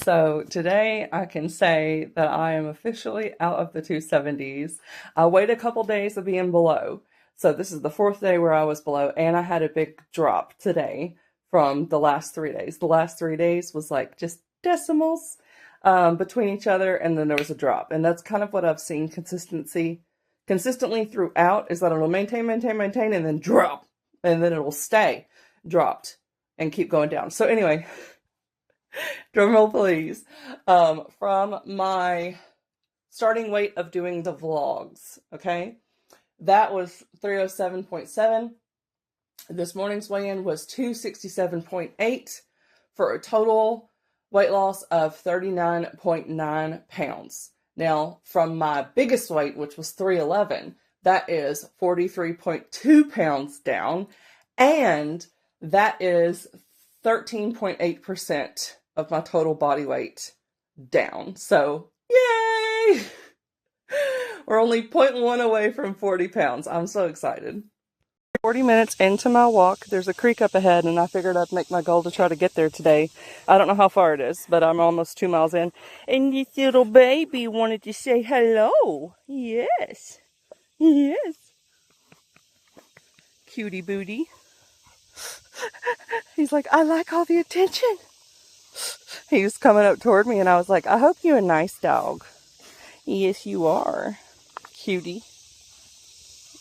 So today I can say that I am officially out of the 270s. I waited a couple days of being below. So this is the fourth day where I was below, and I had a big drop today from the last 3 days. The last 3 days was like just decimals between each other, and then there was a drop. And that's kind of what I've seen consistently throughout, is that it'll maintain, and then drop. And then it'll stay dropped and keep going down. So anyway, drum roll please. From my starting weight of doing the vlogs, okay? That was 307.7. This morning's weigh-in was 267.8 for a total weight loss of 39.9 pounds. Now, from my biggest weight, which was 311, that is 43.2 pounds down, and that is 13.8% of my total body weight down. So, yay! We're only 0.1 away from 40 pounds. I'm so excited. 40 minutes into my walk, there's a creek up ahead, and I figured I'd make my goal to try to get there today. I don't know how far it is, but I'm almost 2 miles in. And this little baby wanted to say hello. Yes. Yes. Cutie booty. He's like, I like all the attention. He was coming up toward me, and I was like, I hope you're a nice dog. Yes, you are. Cutie.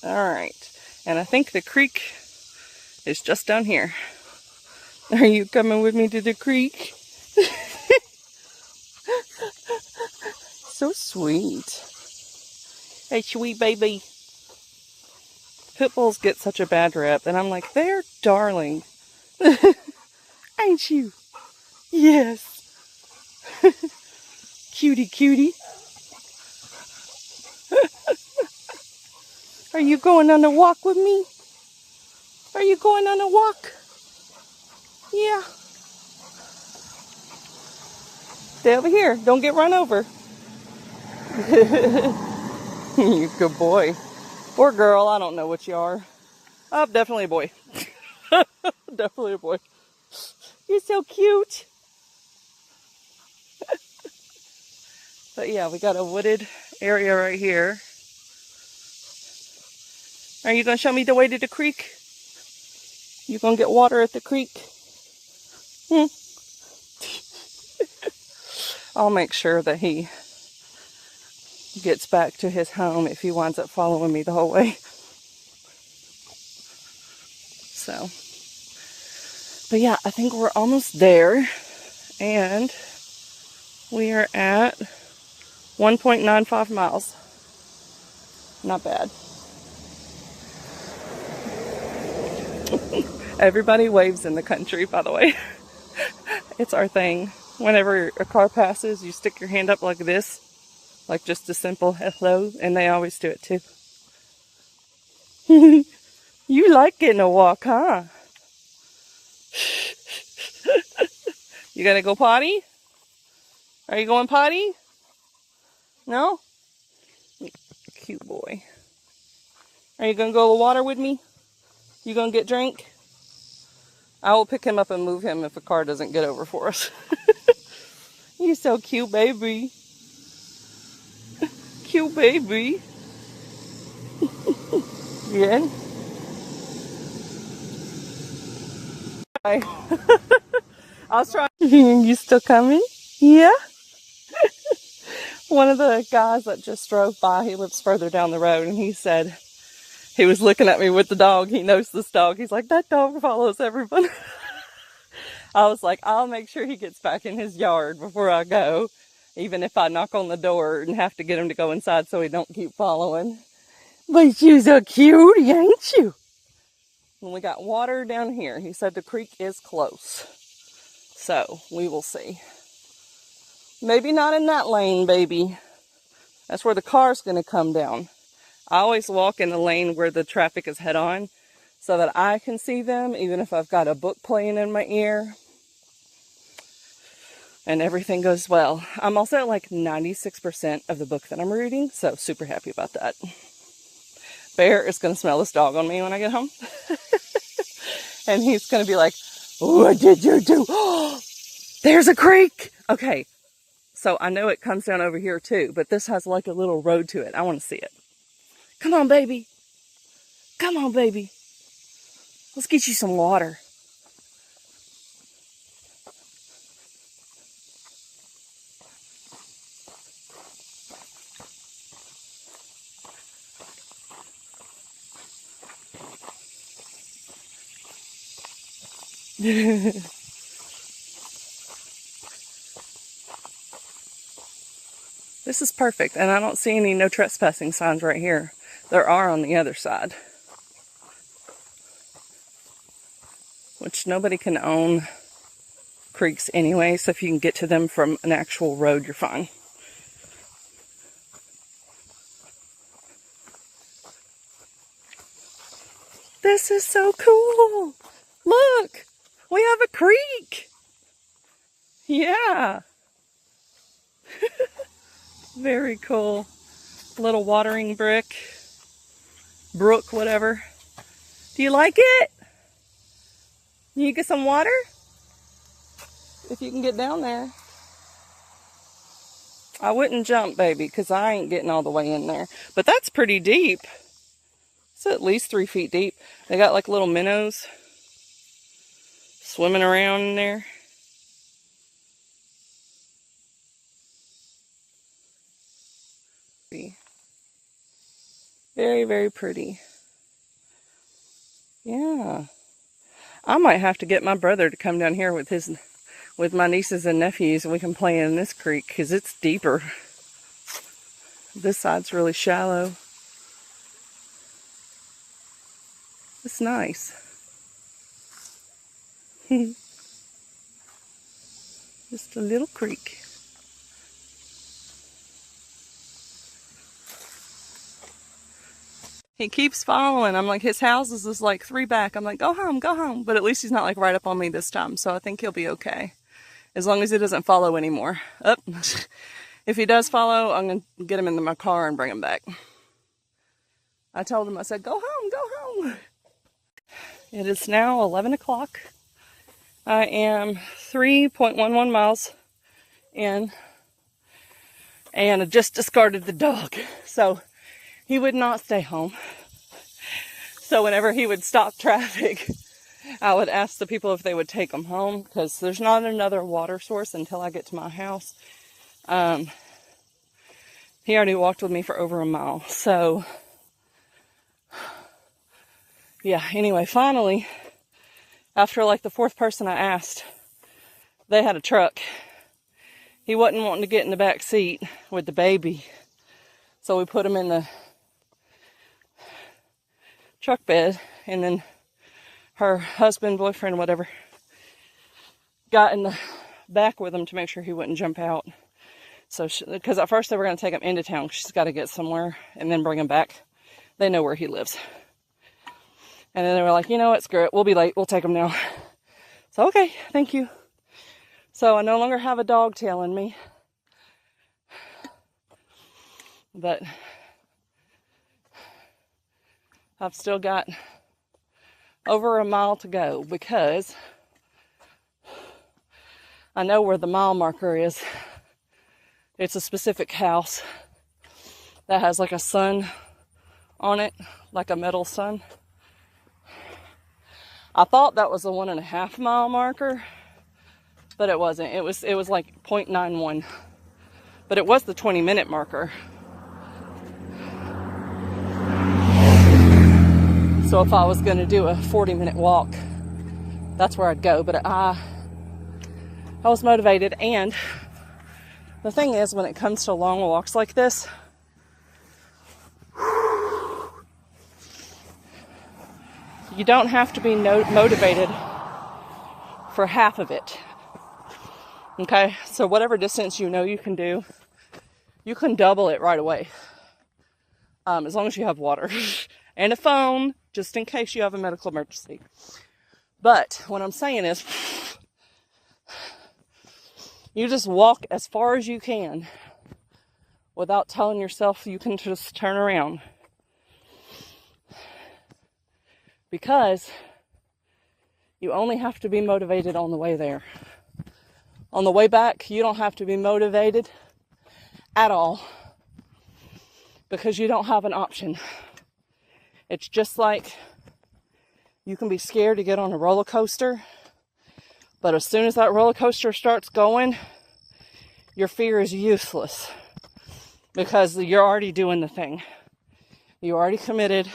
All right. And I think the creek is just down here. Are you coming with me to the creek? So sweet. Hey, sweet baby. Pit bulls get such a bad rep, and I'm like, they're darling. Ain't you? Yes. Cutie, cutie. Are you going on a walk with me? Are you going on a walk? Yeah. Stay over here. Don't get run over. You good boy. Or girl, I don't know what you are. Oh, definitely a boy. Definitely a boy. You're so cute. But yeah, we got a wooded area right here. Are you going to show me the way to the creek? You going to get water at the creek? I'll make sure that he gets back to his home if he winds up following me the whole way. So, but yeah, I think we're almost there, and we are at 1.95 miles. Not bad. Everybody waves in the country, by the way. It's our thing. Whenever a car passes, you stick your hand up like this, like just a simple hello, and they always do it too. You like getting a walk, huh? You gonna go potty? Are you going potty? No? Cute boy. Are you gonna go to the water with me? You gonna get drink? I will pick him up and move him if a car doesn't get over for us. You're so cute, baby. Cute baby. Yeah. I was trying. You still coming? Yeah? One of the guys that just drove by, he lives further down the road, and he said, he was looking at me with the dog. He knows this dog. He's like, that dog follows everyone. I was like, I'll make sure he gets back in his yard before I go, even if I knock on the door and have to get him to go inside so he don't keep following. But you're so cute, ain't you? And we got water down here. He said the creek is close. So, we will see. Maybe not in that lane, baby. That's where the car's going to come down. I always walk in the lane where the traffic is head on so that I can see them, even if I've got a book playing in my ear. And everything goes well. I'm also at like 96% of the book that I'm reading, so super happy about that. Bear is going to smell this dog on me when I get home. And he's going to be like, what did you do? There's a creek. Okay, so I know it comes down over here too, but this has like a little road to it. I want to see it. Come on, baby. Come on, baby. Let's get you some water. This is perfect, and I don't see any no trespassing signs right here. There are on the other side, which nobody can own creeks anyway, so if you can get to them from an actual road, you're fine. This is so cool. Look, we have a creek. Yeah. Very cool. Little watering brook, whatever. Do you like it? You get some water? If you can get down there. I wouldn't jump, baby, because I ain't getting all the way in there. But that's pretty deep. It's at least 3 feet deep. They got like little minnows swimming around in there. Very, very pretty. Yeah. I might have to get my brother to come down here with my nieces and nephews, and we can play in this creek because it's deeper. This side's really shallow. It's nice. Just a little creek. He keeps following. I'm like, his house is just like 3 back. I'm like, go home, go home. But at least he's not like right up on me this time, so I think he'll be okay. As long as he doesn't follow anymore. Up. If he does follow, I'm going to get him into my car and bring him back. I told him, I said, go home, go home. It is now 11 o'clock. I am 3.11 miles in, and I just discarded the dog. So he would not stay home. So whenever he would stop traffic, I would ask the people if they would take him home, because there's not another water source until I get to my house. He already walked with me for over a mile. So yeah, anyway, finally, after like the 4th person I asked, they had a truck. He wasn't wanting to get in the back seat with the baby. So we put him in the truck bed, and then her husband, boyfriend, whatever, got in the back with him to make sure he wouldn't jump out. So, because at first they were going to take him into town. She's got to get somewhere and then bring him back. They know where he lives. And then they were like, you know what, screw it. We'll be late. We'll take him now. So, okay, thank you. So I no longer have a dog tailing me. But I've still got over a mile to go, because I know where the mile marker is. It's a specific house that has like a sun on it, like a metal sun. I thought that was the 1.5 mile marker, but it wasn't. It was like 0.91, but it was the 20-minute marker. So if I was going to do a 40-minute walk, that's where I'd go. But I was motivated, and the thing is, when it comes to long walks like this, you don't have to be motivated for half of it. Okay? So whatever distance you know you can do, you can double it right away. As long as you have water and a phone, just in case you have a medical emergency. But what I'm saying is, you just walk as far as you can without telling yourself you can just turn around. Because you only have to be motivated on the way there. On the way back, you don't have to be motivated at all because you don't have an option. It's just like you can be scared to get on a roller coaster, but as soon as that roller coaster starts going, your fear is useless because you're already doing the thing. You already committed.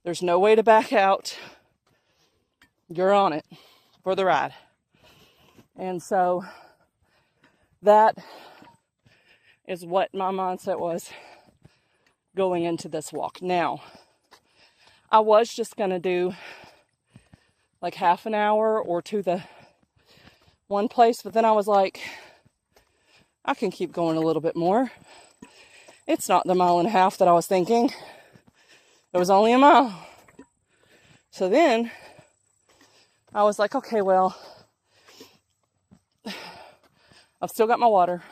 There's no way to back out. You're on it for the ride. And so that is what my mindset was going into this walk. Now, I was just going to do like half an hour or to the one place, but then I was like, I can keep going a little bit more. It's not the 1.5 miles that I was thinking. It was only a mile. So then I was like, okay, well, I've still got my water.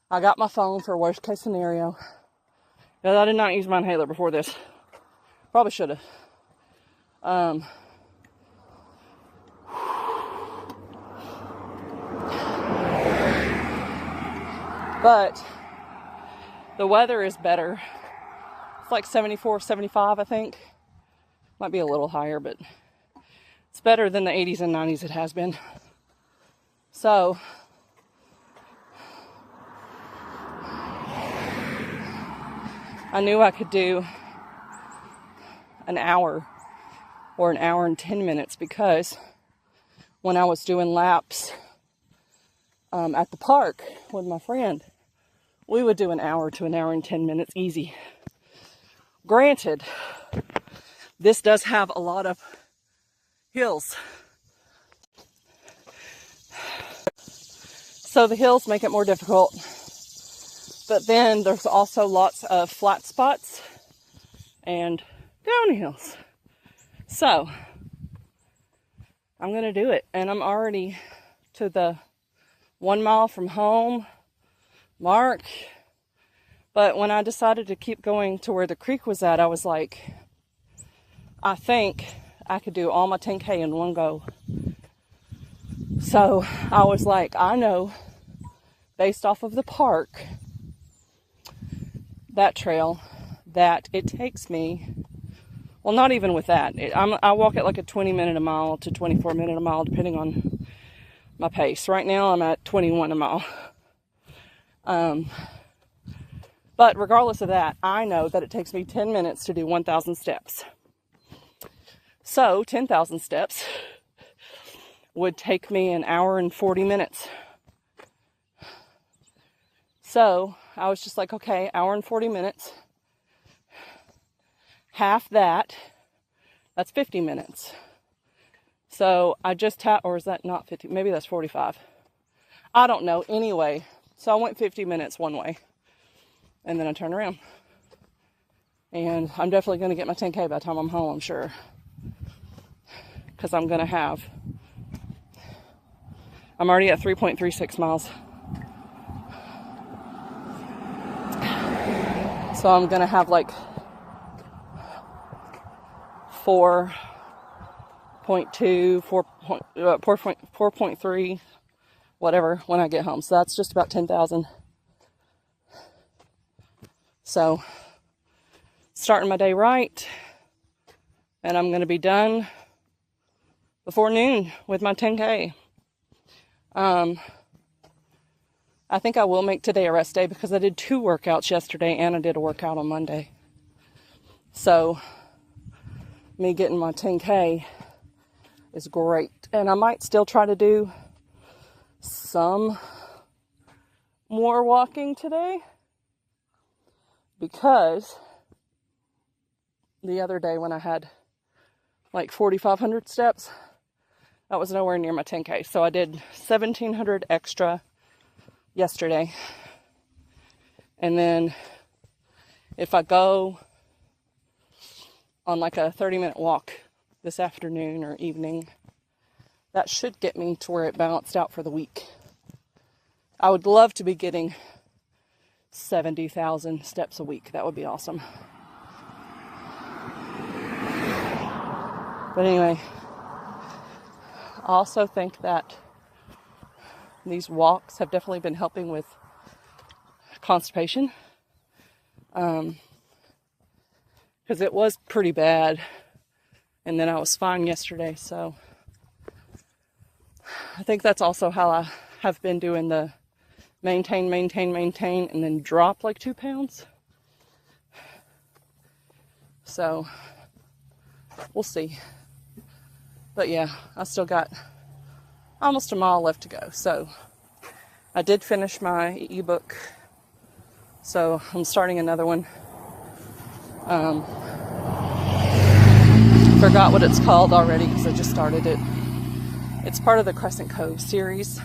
I got my phone for worst case scenario. Because I did not use my inhaler before this. Probably should have. But the weather is better. It's like 74, 75, I think. Might be a little higher, but it's better than the 80s and 90s it has been. So I knew I could do an hour or an hour and 10 minutes because when I was doing laps at the park with my friend, we would do an hour to an hour and 10 minutes easy. Granted, this does have a lot of hills. So the hills make it more difficult. But then there's also lots of flat spots and downhills. So I'm going to do it. And I'm already to the 1 mile from home mark. But when I decided to keep going to where the creek was at, I was like, I think I could do all my 10K in one go. So I was like, I know based off of the park, that trail, that it takes me, well, not even with that. I walk at like a 20-minute a mile to 24-minute a mile, depending on my pace. Right now, I'm at 21 a mile. But regardless of that, I know that it takes me 10 minutes to do 1,000 steps. So 10,000 steps would take me an hour and 40 minutes. So I was just like, okay, hour and 40 minutes. Half that, that's 50 minutes. So I just or is that not 50? Maybe that's 45. I don't know. Anyway, so I went 50 minutes one way. And then I turned around. And I'm definitely going to get my 10K by the time I'm home, I'm sure. Because I'm already at 3.36 miles. So I'm going to have like 4.2, 4.3, whatever, when I get home. So that's just about 10,000. So, starting my day right, and I'm going to be done before noon with my 10K. I think I will make today a rest day because I did 2 workouts yesterday and I did a workout on Monday. So, me getting my 10K is great. And I might still try to do some more walking today. Because the other day when I had like 4,500 steps, that was nowhere near my 10K. So I did 1,700 extra yesterday. And then if I go on like a 30-minute walk this afternoon or evening, that should get me to where it balanced out for the week. I would love to be getting 70,000 steps a week. That would be awesome. But anyway, I also think that these walks have definitely been helping with constipation. Because it was pretty bad. And then I was fine yesterday. So I think that's also how I have been doing the maintain, and then drop like 2 pounds. So we'll see. But yeah, I still got almost a mile left to go. So I did finish my ebook. So I'm starting another one. Forgot what it's called already because I just started it. It's part of the Crescent Cove series.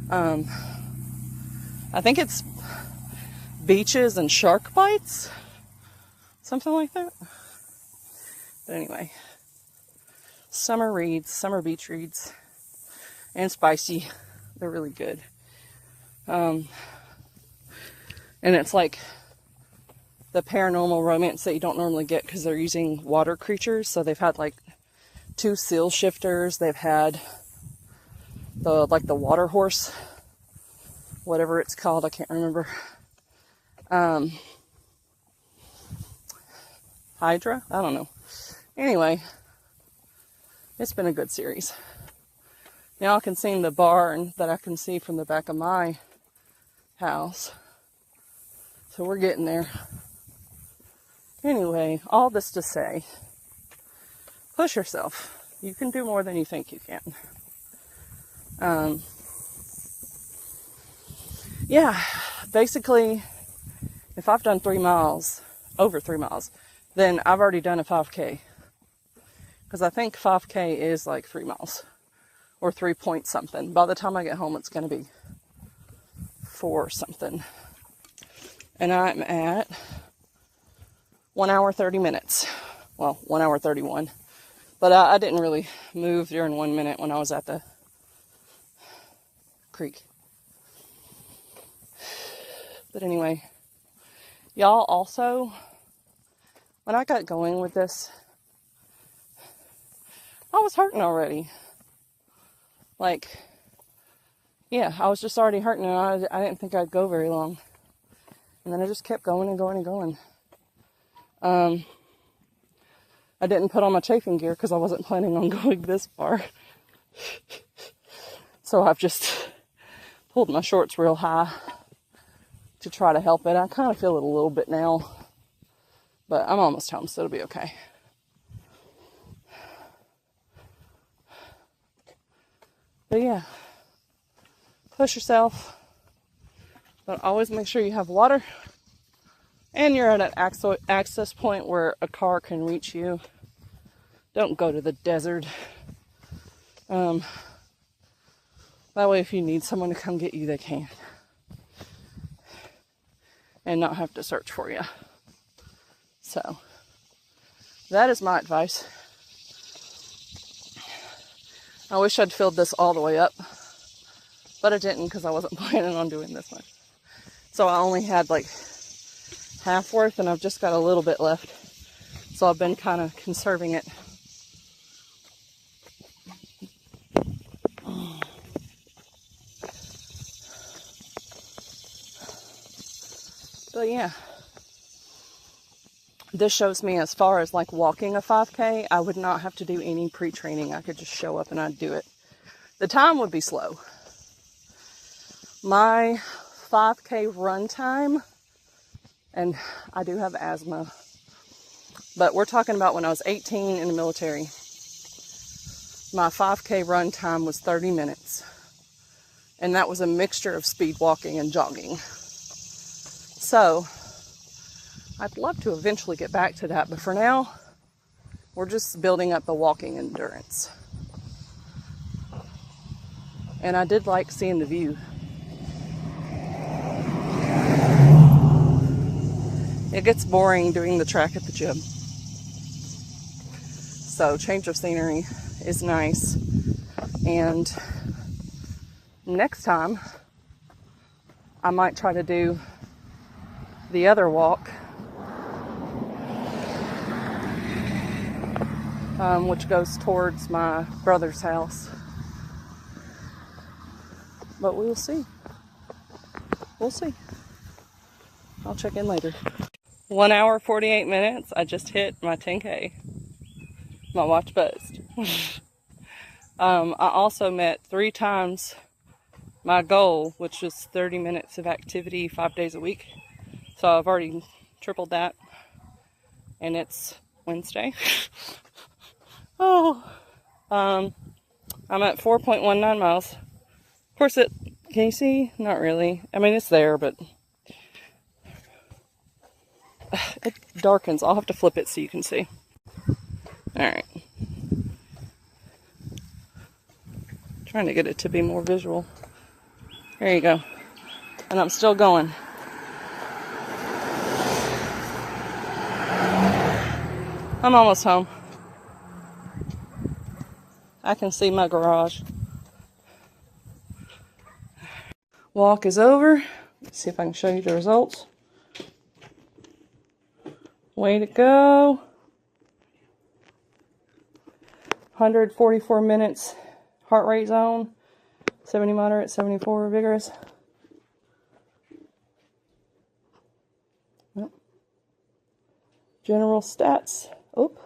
I think it's beaches and shark bites. Something like that. But anyway. Summer reads, summer beach reads. And spicy. They're really good. And it's like the paranormal romance that you don't normally get because they're using water creatures. So they've had like 2 seal shifters. They've had the water horse, whatever it's called. I can't remember. Hydra? I don't know. Anyway, it's been a good series. Now I can see the barn that I can see from the back of my house. So we're getting there. Anyway, all this to say, push yourself. You can do more than you think you can. Yeah, basically, if I've done 3 miles, over 3 miles, then I've already done a 5K. Because I think 5K is like 3 miles. Or 3 point something. By the time I get home, it's going to be 4 something. And I'm at 1 hour, 30 minutes. Well, 1 hour, 31. But I didn't really move during 1 minute when I was at the creek. But anyway, y'all also, when I got going with this, I was hurting already. Like, yeah, I was just already hurting and I didn't think I'd go very long. And then I just kept going and going and going. I didn't put on my chafing gear because I wasn't planning on going this far. So I've just pulled my shorts real high to try to help it. I kind of feel it a little bit now, but I'm almost home, so it'll be okay. But yeah, push yourself, but always make sure you have water and you're at an access point where a car can reach you. Don't go to the desert. That way if you need someone to come get you, they can. And not have to search for you. So, that is my advice. I wish I'd filled this all the way up, but I didn't because I wasn't planning on doing this much. So I only had like half worth and I've just got a little bit left. So I've been kind of conserving it. But yeah, this shows me as far as like walking a 5K, I would not have to do any pre-training. I could just show up and I'd do it. The time would be slow. My 5K run time, and I do have asthma, but we're talking about when I was 18 in the military. My 5K run time was 30 minutes. And that was a mixture of speed walking and jogging. So, I'd love to eventually get back to that, but for now, we're just building up the walking endurance. And I did like seeing the view. It gets boring doing the track at the gym. So, change of scenery is nice. And next time, I might try to do the other walk, which goes towards my brother's house. but we will see. We'll see. I'll check in later. 1 hour, 48 minutes. I just hit my 10K. My watch buzzed. I also met 3 times my goal, which was 30 minutes of activity 5 days a week. So I've already tripled that. And it's Wednesday. Oh, I'm at 4.19 miles. Of course, can you see? Not really. I mean, it's there, but it darkens. I'll have to flip it so you can see. All right. Trying to get it to be more visual. There you go. And I'm still going. I'm almost home. I can see my garage. Walk is over. Let's see if I can show you the results. Way to go. 144 minutes heart rate zone. 70 moderate, 74 vigorous. Yep. General stats. Oop.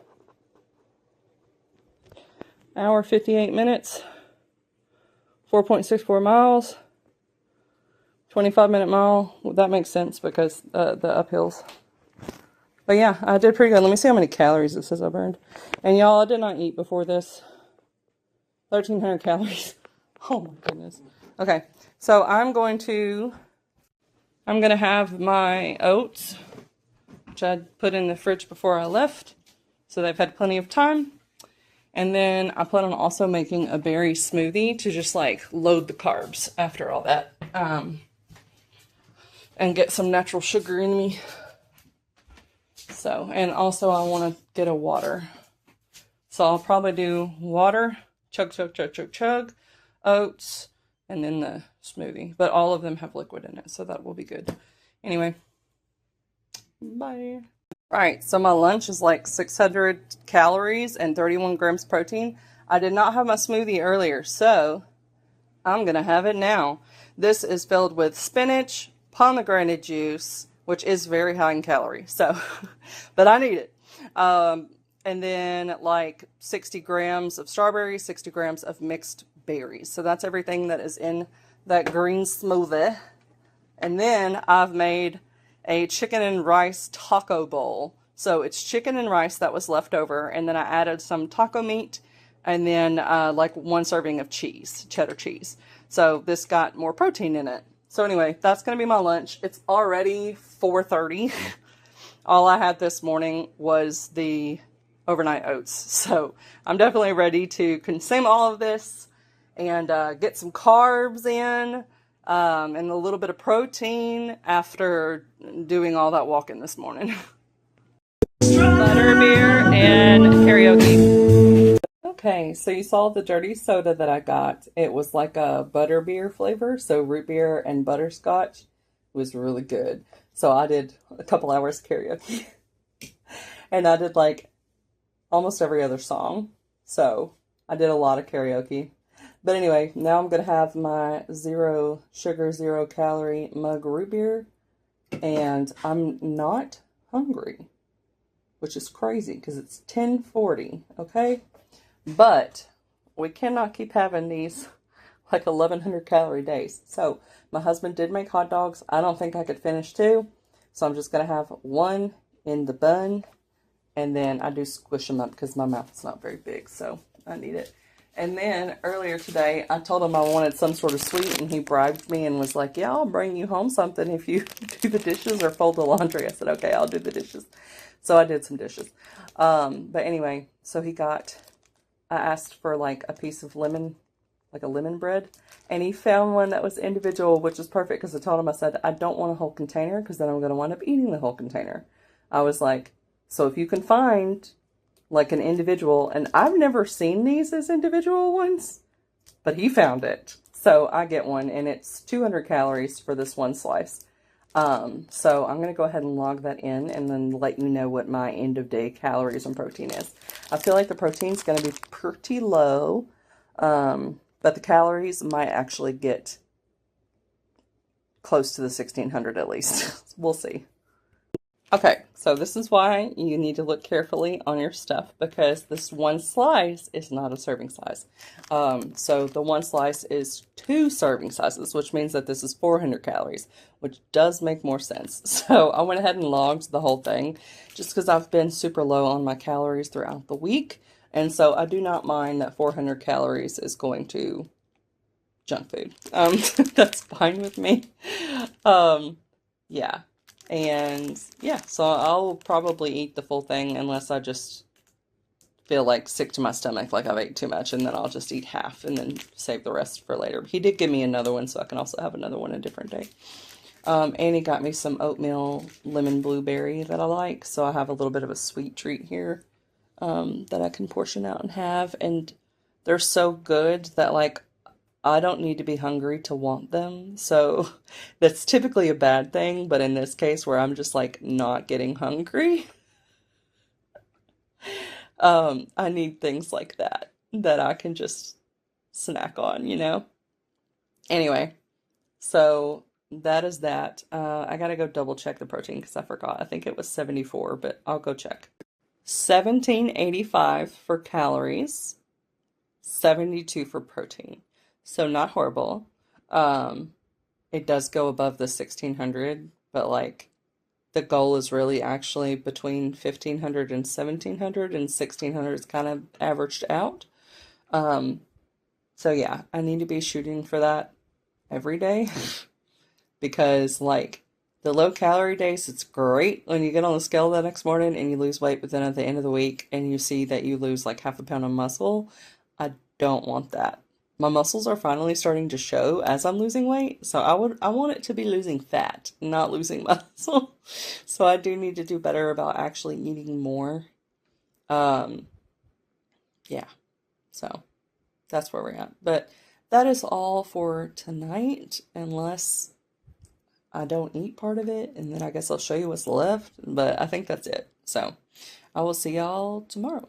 Hour 58 minutes. 4.64 miles. 25-minute mile. Well, that makes sense because the uphills. But yeah, I did pretty good. Let me see how many calories it says I burned. And y'all, I did not eat before this. 1,300 calories. Oh my goodness. Okay, so I'm going to have my oats, which I put in the fridge before I left, so they've had plenty of time. And then I plan on also making a berry smoothie to just like load the carbs after all that, and get some natural sugar in me. So, and also I want to get a water. So I'll probably do water, chug, oats, and then the smoothie. But all of them have liquid in it, so that will be good. Anyway, bye. Alright, so my lunch is like 600 calories and 31 grams protein. I did not have my smoothie earlier, so I'm going to have it now. This is filled with spinach, pomegranate juice, which is very high in calories, so, but I need it. And then like 60 grams of strawberries, 60 grams of mixed berries. So that's everything that is in that green smoothie. And then I've made a chicken and rice taco bowl. So it's chicken and rice that was left over, and then I added some taco meat, and then like 1 serving of cheese, cheddar cheese. So this got more protein in it. So anyway, that's going to be my lunch. It's already 4:30. All I had this morning was the overnight oats. So I'm definitely ready to consume all of this and get some carbs in and a little bit of protein after doing all that walking this morning. Butterbeer and karaoke. Okay, so you saw the dirty soda that I got. It was like a butterbeer flavor, so root beer and butterscotch. It was really good. So I did a couple hours karaoke. And I did like almost every other song. So I did a lot of karaoke. But anyway, now I'm going to have my 0 sugar, 0 calorie mug root beer. And I'm not hungry, which is crazy because it's 10:40, okay? But we cannot keep having these like 1,100 calorie days. So my husband did make hot dogs. I don't think I could finish 2. So I'm just going to have 1 in the bun. And then I do squish them up because my mouth is not very big. So I need it. And then earlier today, I told him I wanted some sort of sweet. And he bribed me and was like, yeah, I'll bring you home something if you do the dishes or fold the laundry. I said, okay, I'll do the dishes. So I did some dishes. But anyway, so I asked for like a piece of lemon, like a lemon bread, and he found one that was individual, which was perfect because I told him, I said, I don't want a whole container because then I'm going to wind up eating the whole container. I was like, so if you can find like an individual, and I've never seen these as individual ones, but he found it. So I get one, and it's 200 calories for this one slice. So I'm going to go ahead and log that in and then let you know what my end of day calories and protein is. I feel like the protein's going to be pretty low, but the calories might actually get close to the 1600 at least. We'll see. Okay, so this is why you need to look carefully on your stuff, because this one slice is not a serving size. So the one slice is 2 serving sizes, which means that this is 400 calories, which does make more sense. So I went ahead and logged the whole thing just because I've been super low on my calories throughout the week. And so I do not mind that 400 calories is going to junk food. That's fine with me. Yeah. And yeah, so I'll probably eat the full thing unless I just feel like sick to my stomach, like I've ate too much, and then I'll just eat half and then save the rest for later. He did give me another one, so I can also have another one a different day. And he got me some oatmeal lemon blueberry that I like, so I have a little bit of a sweet treat here that I can portion out and have. And they're so good that, like, I don't need to be hungry to want them. So that's typically a bad thing, but in this case where I'm just like not getting hungry, I need things like that that I can just snack on, you know? Anyway, so that is that. I gotta go double check the protein because I forgot. I think it was 74, but I'll go check. 1785 for calories, 72 for protein. So not horrible. It does go above the 1600, but like the goal is really actually between 1500 and 1700, and 1600 is kind of averaged out. Um, so yeah, I need to be shooting for that every day because like the low calorie days, it's great when you get on the scale the next morning and you lose weight, but then at the end of the week and you see that you lose like half a pound of muscle. I don't want that. My muscles are finally starting to show as I'm losing weight, so I want it to be losing fat, not losing muscle. So I do need to do better about actually eating more. Um, yeah. So that's where we're at. But that is all for tonight, unless I don't eat part of it, and then I guess I'll show you what's left. But I think that's it. So I will see y'all tomorrow.